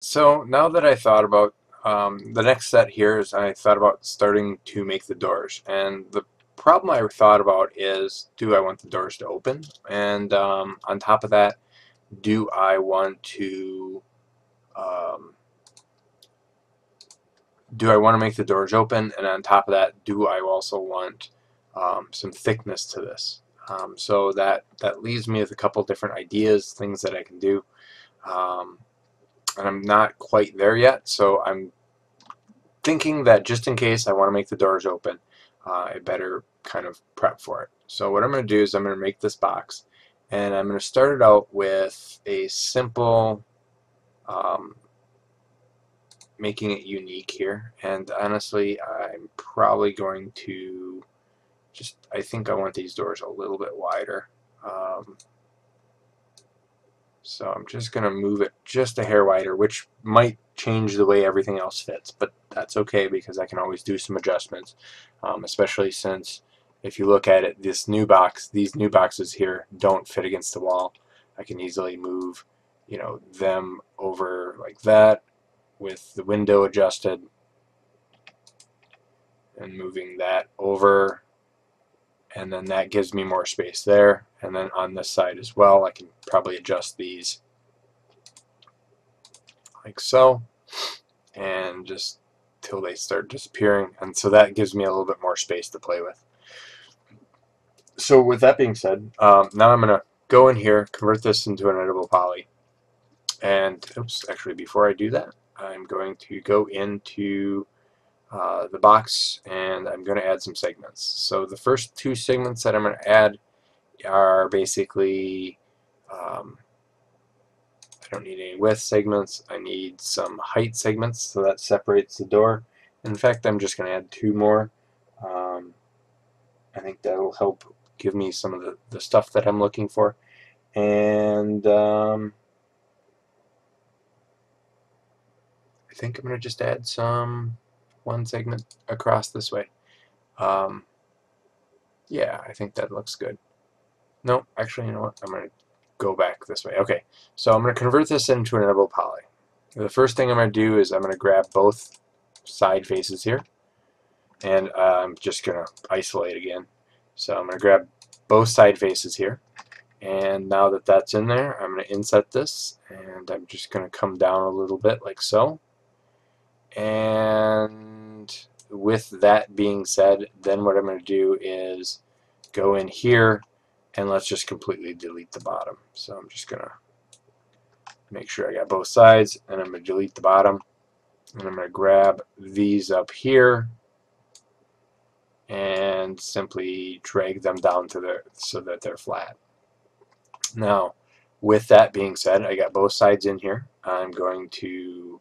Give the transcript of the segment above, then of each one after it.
So now that I thought about the next set here is I thought about starting to make the doors, and the problem I thought about is, do I want the doors to open? And on top of that, do I want to um, make the doors open? And on top of that, do I also want some thickness to this? So that leaves me with a couple different ideas, things that I can do. Um, and I'm not quite there yet, so I'm thinking that just in case I want to make the doors open, I better kind of prep for it. So what I'm going to do is I'm going to make this box, and I'm going to start it out with a simple um, making it unique here. And honestly, I'm probably going to I think I want these doors a little bit wider. Um, So I'm just going to move it just a hair wider, which might change the way everything else fits, but that's okay because I can always do some adjustments, especially since if you look at it, these new boxes here don't fit against the wall. I can easily move, them over like that with the window adjusted and moving that over, and then that gives me more space there. And then on this side as well, I can probably adjust these like so, and just till they start disappearing, and so that gives me a little bit more space to play with. So with that being said, now I'm going to go in here, convert this into an editable poly, and oops, actually before I do that, I'm going to go into the box and I'm going to add some segments. So the first two segments that I'm going to add are basically I don't need any width segments. I need some height segments, so that separates the door. In fact, I'm just going to add two more. Um, I think that will help give me some of the stuff that I'm looking for. And I think I'm going to just add one segment across this way. Um, yeah, I think that looks good. No, actually, you know what? I'm going to go back this way. Okay, so I'm going to convert this into an editable poly. The first thing I'm going to do is I'm going to grab both side faces here, and I'm just going to isolate again. So I'm going to grab both side faces here, and now that that's in there, I'm going to inset this, and I'm just going to come down a little bit like so. And with that being said, then what I'm going to do is go in here, and let's just completely delete the bottom. So I'm just going to make sure I got both sides, and I'm going to delete the bottom, and I'm going to grab these up here and simply drag them down to so that they're flat. Now, with that being said, I got both sides in here. I'm going to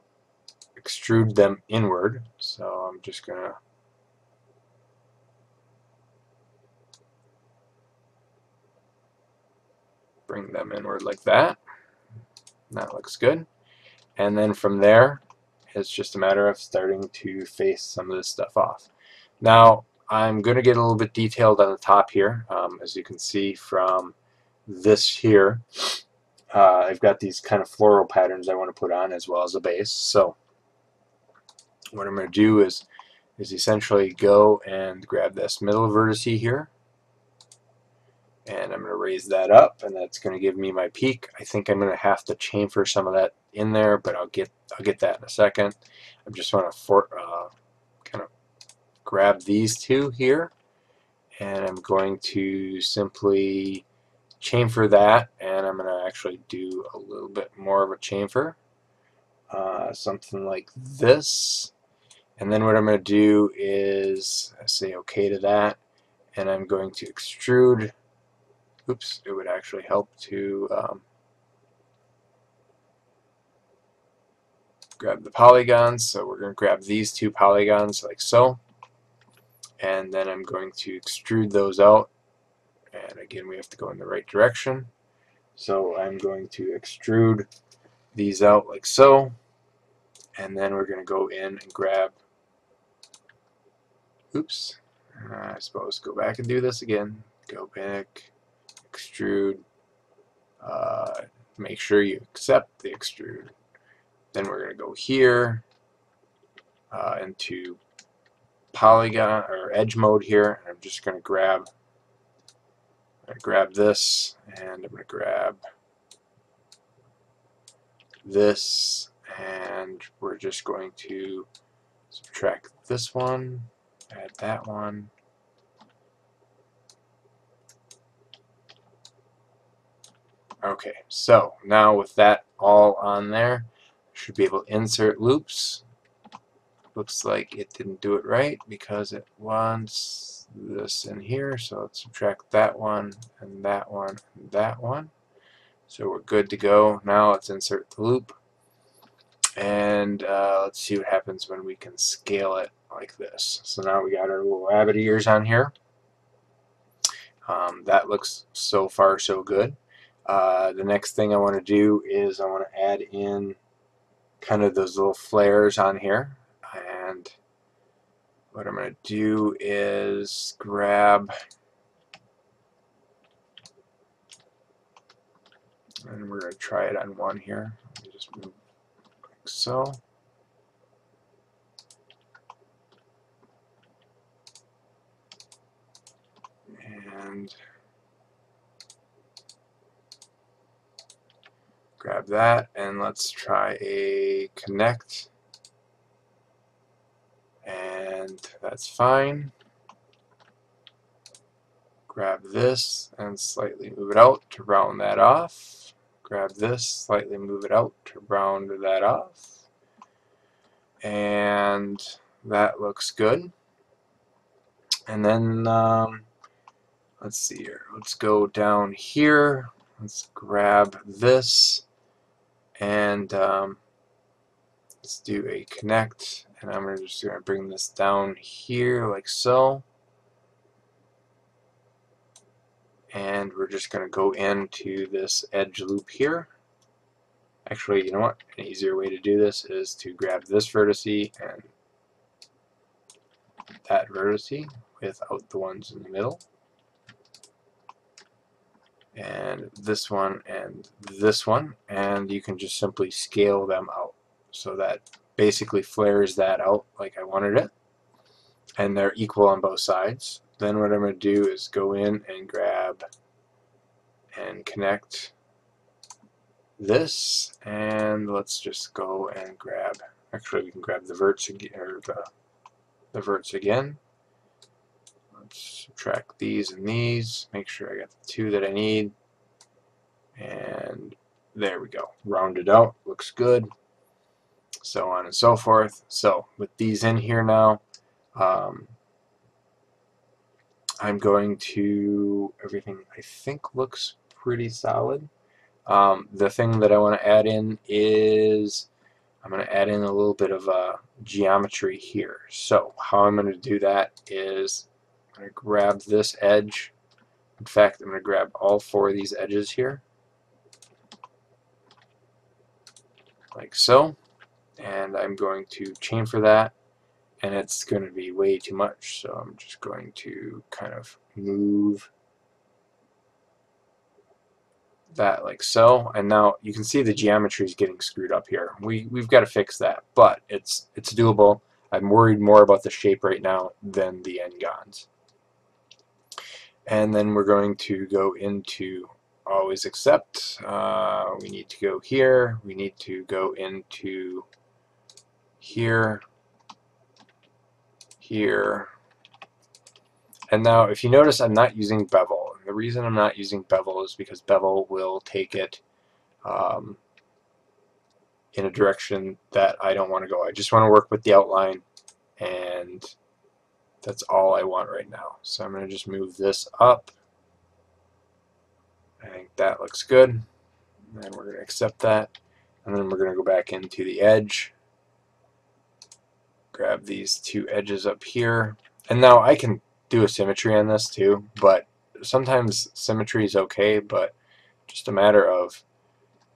extrude them inward, so I'm just going to bring them inward like that. That looks good. And then from there, it's just a matter of starting to face some of this stuff off. Now, I'm going to get a little bit detailed on the top here. As you can see from this here, I've got these kind of floral patterns I want to put on as well as a base. So what I'm going to do is essentially go and grab this middle vertice here, and I'm going to raise that up, and that's going to give me my peak. I think I'm going to have to chamfer some of that in there, but I'll get that in a second. I just want to kind of grab these two here, and I'm going to simply chamfer that, and I'm going to actually do a little bit more of a chamfer, something like this. And then what I'm going to do is say OK to that, and I'm going to extrude. Oops, it would actually help to grab the polygons. So we're going to grab these two polygons like so, and then I'm going to extrude those out. And again, we have to go in the right direction. So I'm going to extrude these out like so, and then we're going to go in and grab, oops, I suppose go back and do this again. Go back, extrude, make sure you accept the extrude. Then we're going to go here into polygon or edge mode here. I'm just going to grab this, and I'm going to grab this, and we're just going to subtract this one, add that one. Okay, so now with that all on there, I should be able to insert loops. Looks like it didn't do it right because it wants this in here, so let's subtract that one and that one and that one. So we're good to go. Now let's insert the loop, and let's see what happens when we can scale it like this. So now we got our little rabbit ears on here. That looks so far so good. The next thing I want to do is I want to add in kind of those little flares on here, and what I'm going to do is grab, and we're going to try it on one here. Let me just move like so. And grab that, and let's try a connect, and that's fine. Grab this and slightly move it out to round that off. Grab this, slightly move it out to round that off. And that looks good. And then let's see here. Let's go down here. Let's grab this, and let's do a connect. And I'm just going to bring this down here like so. And we're just going to go into this edge loop here. Actually, you know what? An easier way to do this is to grab this vertice and that vertice without the ones in the middle. And this one and this one. And you can just simply scale them out. So that basically flares that out like I wanted it. And they're equal on both sides. Then what I'm going to do is go in and grab and connect this, and let's just go and grab, actually we can grab the verts again, or the verts again. Let's subtract these and these, make sure I got the two that I need, and there we go. Rounded out, looks good, so on and so forth. So with these in here now, I'm going to, everything I think looks pretty solid. The thing that I want to add in is I'm going to add in a little bit of geometry here. So how I'm going to do that is I'm going to grab this edge. In fact, I'm going to grab all four of these edges here, like so, and I'm going to chamfer that, and it's going to be way too much, so I'm just going to kind of move that like so, and now you can see the geometry is getting screwed up here. We've got to fix that, but it's doable. I'm worried more about the shape right now than the n-gons. And then we're going to go into always accept. We need to go here. We need to go into here, here. And now if you notice, I'm not using bevel. And the reason I'm not using bevel is because bevel will take it in a direction that I don't want to go. I just want to work with the outline, and that's all I want right now. So I'm going to just move this up. I think that looks good. And then we're going to accept that. And then we're going to go back into the edge. Grab these two edges up here. And now I can do a symmetry on this too, but sometimes symmetry is okay, but just a matter of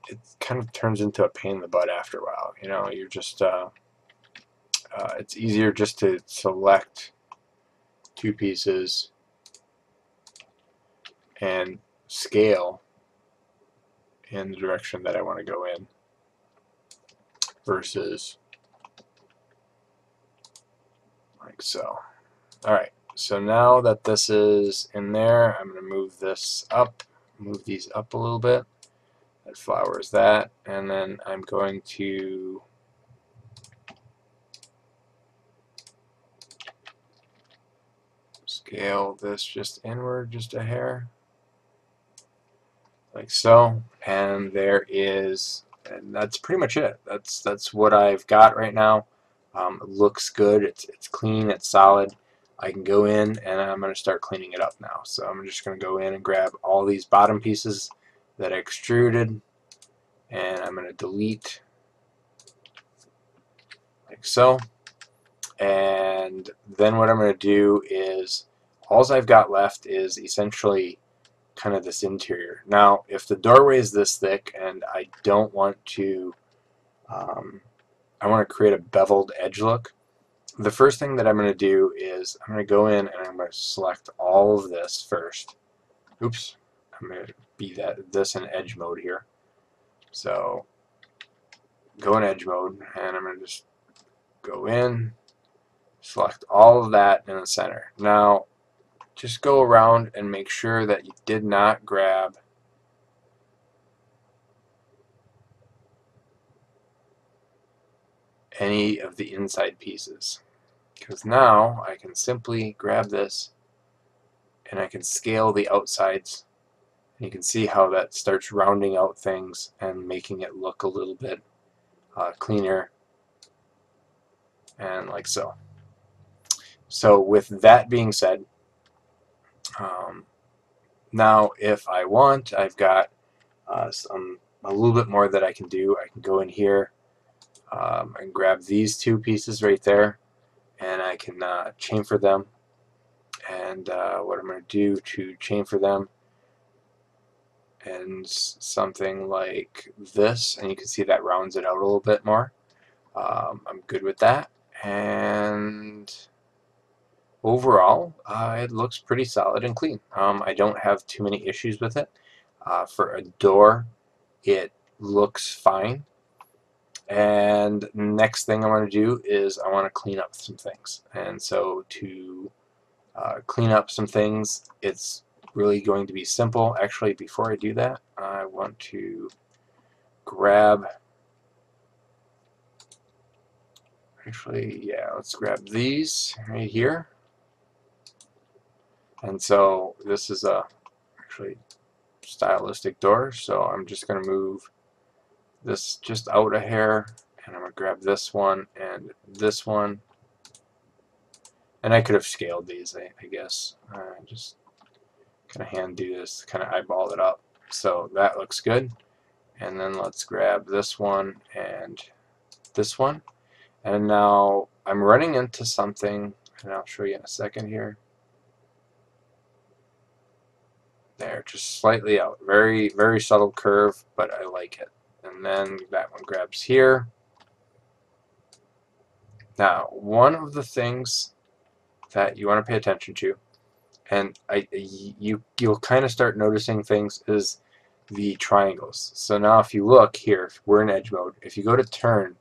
it kind of turns into a pain in the butt after a while. You know, you're just it's easier just to select two pieces and scale in the direction that I want to go in. versus like so. Alright, so now that this is in there, I'm going to move this up, move these up a little bit. That flowers that, and then I'm going to scale this just inward just a hair, like so, and there is, and that's pretty much it. That's what I've got right now. It looks good, it's clean, it's solid. I can go in and I'm going to start cleaning it up now. So I'm just going to go in and grab all these bottom pieces that I extruded, and I'm going to delete like so. And then what I'm going to do is, all I've got left is essentially kind of this interior. Now, if the doorway is this thick and I don't want to, I want to create a beveled edge look, the first thing that I'm going to do is I'm going to go in and I'm going to select all of this first. Oops, I'm going to be this in edge mode here. So go in edge mode, and I'm going to just go in, select all of that in the center. Now, just go around and make sure that you did not grab any of the inside pieces, because now I can simply grab this and I can scale the outsides, and you can see how that starts rounding out things and making it look a little bit cleaner, and like so. So with that being said, now if I want, I've got a little bit more that I can do. I can go in here, I can grab these two pieces right there, and I can chamfer them. And what I'm going to do to chamfer them, and something like this, and you can see that rounds it out a little bit more. I'm good with that, and overall it looks pretty solid and clean. I don't have too many issues with it. For a door, it looks fine. And next thing I want to do is I want to clean up some things. And so to clean up some things, it's really going to be simple. Actually, before I do that, I want to grab, let's grab these right here. And so this is a actually stylistic door, so I'm just going to move this just out a hair, and I'm going to grab this one and this one. And I could have scaled these, I guess. Just kind of hand do this, kind of eyeball it up. So that looks good. And then let's grab this one and this one. And now I'm running into something, and I'll show you in a second here. There, just slightly out. Very, very subtle curve, but I like it. And then that one grabs here. Now, one of the things that you want to pay attention to, and you'll kind of start noticing things, is the triangles. So now if you look here, we're in edge mode. If you go to turn,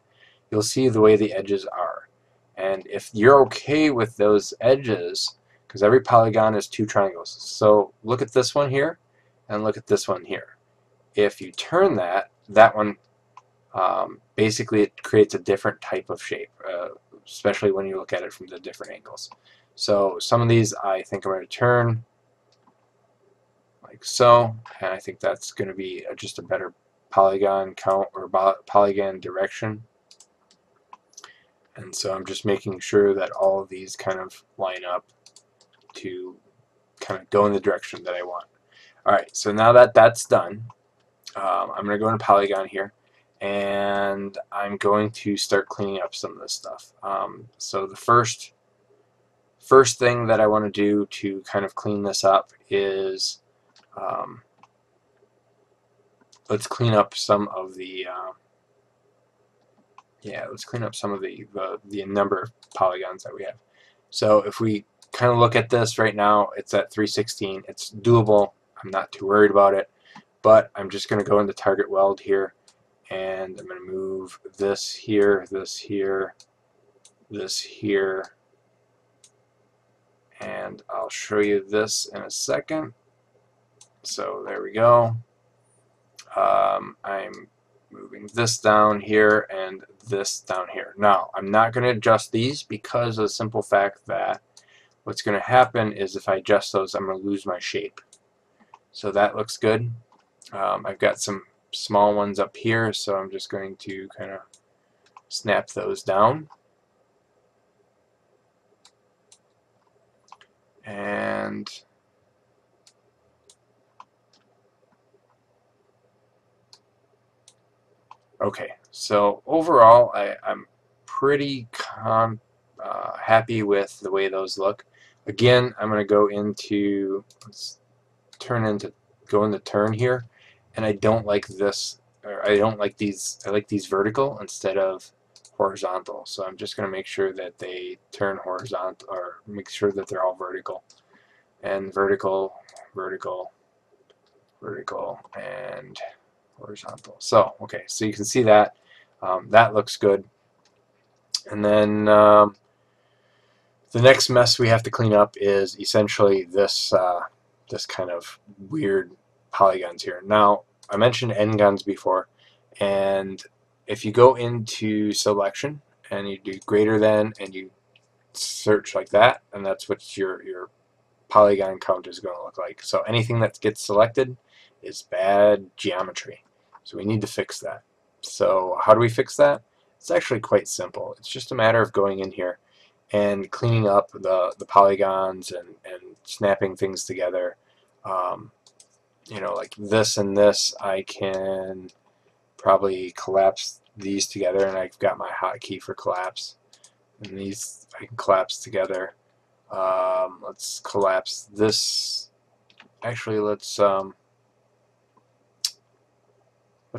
you'll see the way the edges are. And if you're okay with those edges, because every polygon is two triangles. So look at this one here, and look at this one here. If you turn that one, basically it creates a different type of shape, especially when you look at it from the different angles. So some of these I think I'm going to turn like so, and I think that's going to be just a better polygon count or polygon direction. And so I'm just making sure that all of these kind of line up to kind of go in the direction that I want. Alright, so now that that's done, I'm going to go into Polygon here, and I'm going to start cleaning up some of this stuff. So the first thing that I want to do to kind of clean this up is let's clean up some of the the number of polygons that we have. So if we kind of look at this right now, it's at 316. It's doable. I'm not too worried about it, but I'm just going to go into target weld here, and I'm going to move this here, this here, this here, and I'll show you this in a second. So there we go. I'm moving this down here and this down here. Now, I'm not going to adjust these because of the simple fact that what's going to happen is if I adjust those, I'm going to lose my shape. So that looks good. I've got some small ones up here, so I'm just going to kind of snap those down. And okay, so overall I'm pretty happy with the way those look. Again, I'm going to go into, let's go into turn here, and I don't like this, or I don't like these, I like these vertical instead of horizontal. So I'm just going to make sure that they turn horizontal, or make sure that they're all vertical. And vertical, vertical, vertical, and horizontal. So, okay, so you can see that. That looks good. And then the next mess we have to clean up is essentially this this kind of weird polygons here. Now, I mentioned end guns before, and if you go into selection and you do greater than and you search like that, and that's what your polygon count is going to look like. So anything that gets selected is bad geometry. So we need to fix that. So how do we fix that? It's actually quite simple. It's just a matter of going in here and cleaning up the polygons and snapping things together. You know, like this and this, I can probably collapse these together, and I've got my hotkey for collapse. And these I can collapse together. Let's collapse this. Actually, let's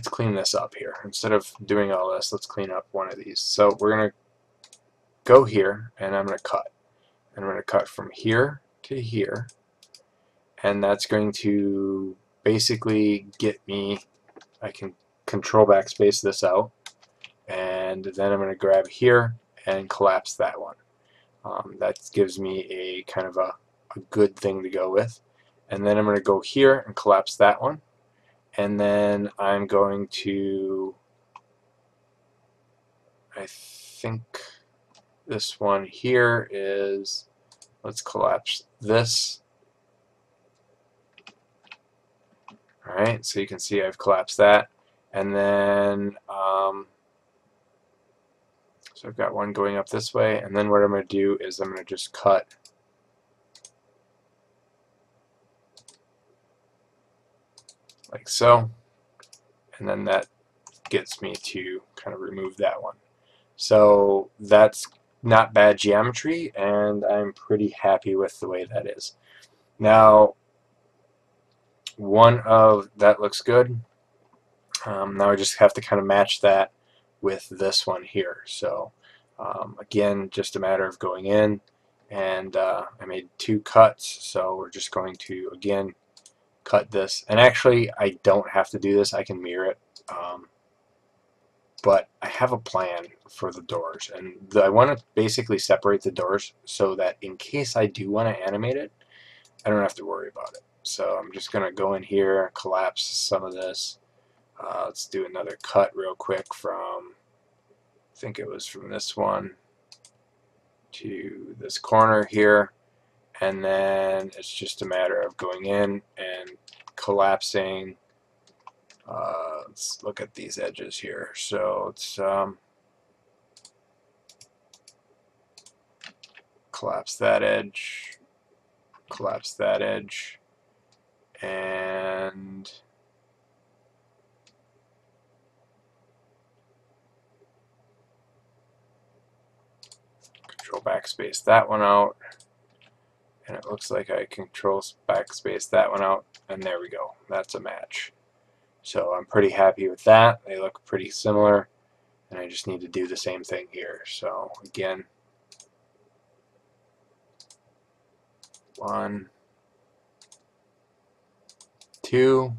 clean this up here. Instead of doing all this, let's clean up one of these. So we're gonna go here, and I'm gonna cut. And I'm gonna cut from here to here, and that's going to basically get me. I can control backspace this out, and then I'm gonna grab here and collapse that one. That gives me a kind of a good thing to go with. And then I'm going to go here and collapse that one. And then I'm going to, I think this one here is, let's collapse this. Alright, so you can see I've collapsed that. And then, so I've got one going up this way. And then what I'm going to do is I'm going to just cut like so, and then that gets me to kind of remove that one. So that's not bad geometry, and I'm pretty happy with the way that is. Now, that looks good. Now I just have to kind of match that with this one here. So again, just a matter of going in, and I made 2 cuts, so we're just going to again cut this. And actually, I don't have to do this. I can mirror it. But I have a plan for the doors, and I want to basically separate the doors so that in case I do want to animate it, I don't have to worry about it. So I'm just going to go in here, collapse some of this. Let's do another cut real quick from, I think it was from this one to this corner here, and then it's just a matter of going in and collapsing. Let's look at these edges here. So it's collapse that edge, collapse that edge, and control backspace that one out, and it looks like I control backspace that one out, and there we go. That's a match. So I'm pretty happy with that. They look pretty similar, and I just need to do the same thing here. So again, 1, 2,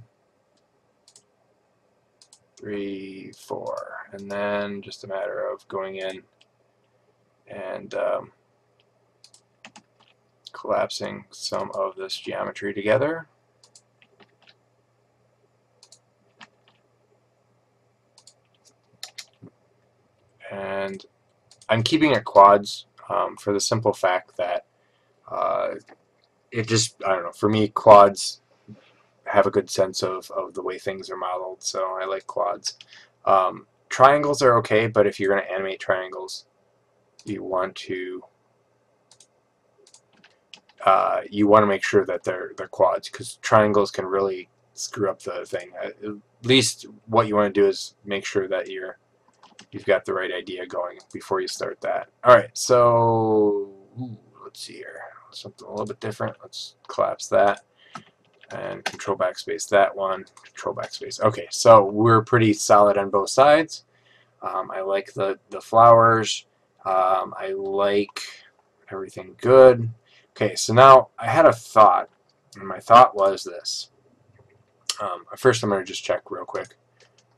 3, 4, and then just a matter of going in and collapsing some of this geometry together. And I'm keeping it quads for the simple fact that it just, I don't know, for me, quads have a good sense of the way things are modeled, so I like quads. Triangles are okay, but if you're going to animate triangles, you want to make sure that they're quads, because triangles can really screw up the thing. At least what you want to do is make sure that you've got the right idea going before you start that. All right, so let's see here, something a little bit different. Let's collapse that and control backspace that one, control backspace. Okay, so we're pretty solid on both sides. I like the flowers. I like everything good. Okay, so now I had a thought, and my thought was this. First, I'm going to just check real quick.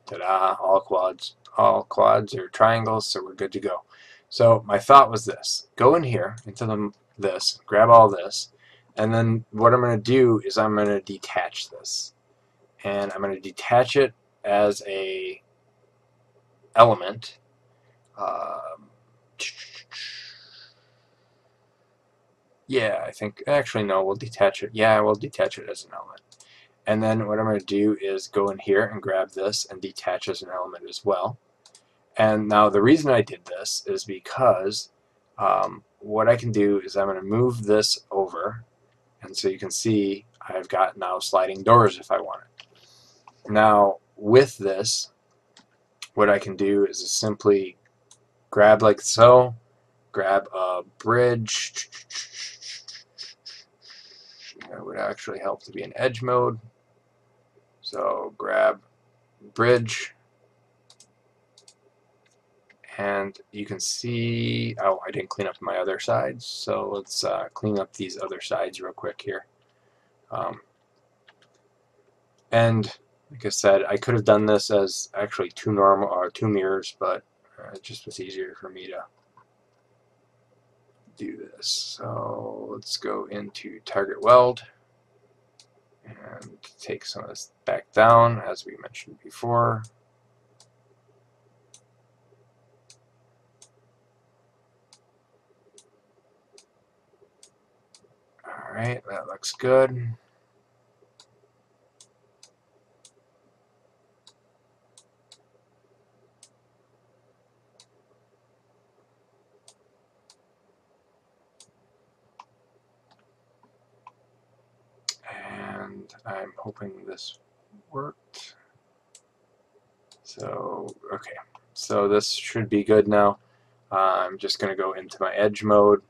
Ta-da! All quads are triangles, so we're good to go. So my thought was this: go in here into this, grab all this, and then what I'm going to do is I'm going to detach this, and I'm going to detach it as a element. Yeah, I think, actually no, we'll detach it. Yeah, we'll detach it as an element. And then what I'm going to do is go in here and grab this and detach as an element as well. And now the reason I did this is because what I can do is I'm going to move this over, and so you can see I've got now sliding doors if I want it. Now with this, what I can do is simply grab like so, grab a bridge. It would actually help to be in edge mode. So grab bridge, and you can see, oh, I didn't clean up my other sides, so let's clean up these other sides real quick here. And like I said, I could have done this as actually two mirrors, but it just was easier for me to do this. So let's go into target weld and take some of this back down, as we mentioned before. Alright, that looks good. And I'm hoping this worked. So, okay. So this should be good now. I'm just going to go into my edge mode,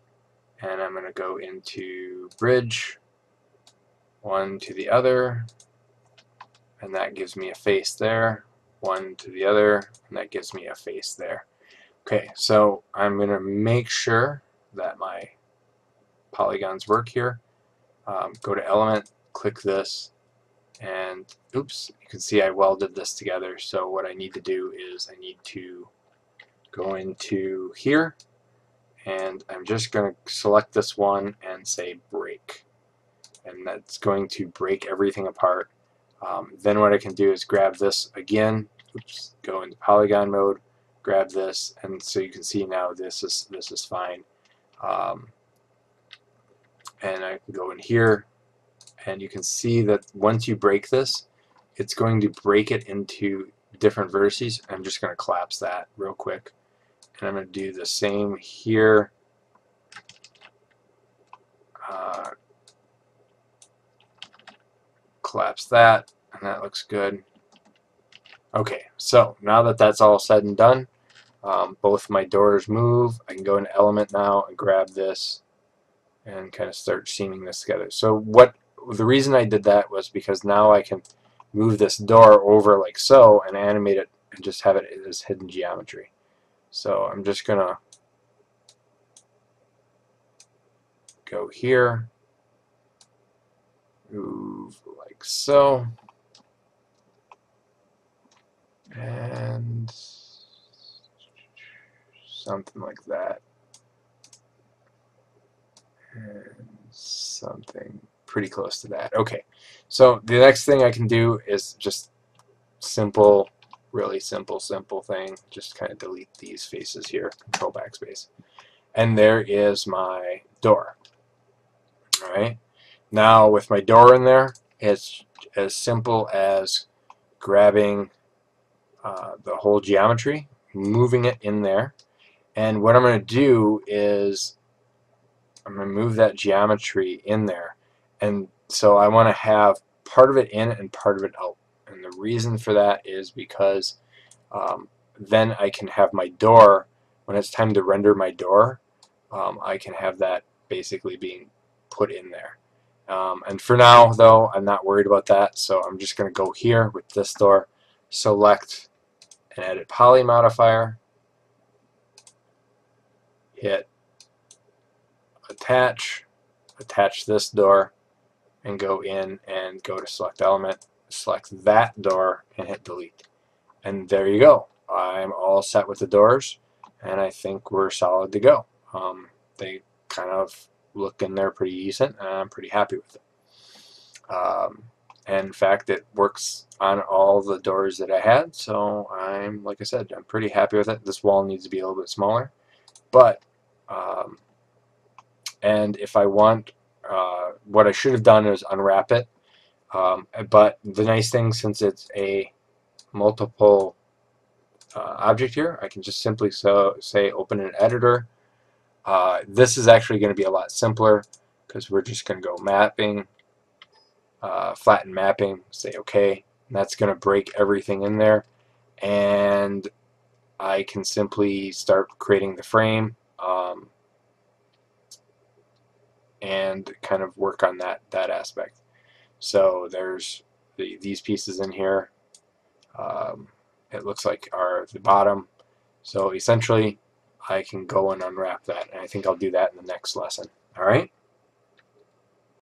and I'm going to go into bridge, one to the other, and that gives me a face there, one to the other, and that gives me a face there. Okay, so I'm going to make sure that my polygons work here. Go to element, click this, and oops, you can see I welded this together. So what I need to do is I need to go into here, and I'm just going to select this one and say break, and that's going to break everything apart. Then what I can do is grab this again, oops, go into polygon mode, grab this, and so you can see now this is fine. And I can go in here, and you can see that once you break this, it's going to break it into different vertices. I'm just going to collapse that real quick, and I'm going to do the same here. Collapse that, and that looks good. Okay, so now that that's all said and done, both my doors move. I can go into element now and grab this and kind of start seaming this together. So the reason I did that was because now I can move this door over like so and animate it and just have it as hidden geometry. So I'm just gonna go here, move like so, and something like that, and something pretty close to that. Okay, so the next thing I can do is just simple, really simple thing. Just kind of delete these faces here, control backspace. And there is my door. Alright, now with my door in there, it's as simple as grabbing the whole geometry, moving it in there, and what I'm going to do is I'm going to move that geometry in there, and so I want to have part of it in and part of it out. And the reason for that is because then I can have my door, when it's time to render my door, I can have that basically being put in there. And for now, though, I'm not worried about that, so I'm just going to go here with this door, select and edit poly modifier, hit attach this door, and go in and go to select element, select that door, and hit delete. And there you go. I'm all set with the doors, and I think we're solid to go. They kind of look in there pretty decent, and I'm pretty happy with it. And in fact, it works on all the doors that I had, so like I said, I'm pretty happy with it. This wall needs to be a little bit smaller, but and if I want, what I should have done is unwrap it. But the nice thing, since it's a multiple object here, I can just simply say open an editor. This is actually going to be a lot simpler because we're just going to go mapping, flatten mapping, say OK, and that's going to break everything in there, and I can simply start creating the frame and kind of work on that aspect. So there's these pieces in here. It looks like are the bottom. So essentially, I can go and unwrap that, and I think I'll do that in the next lesson. All right.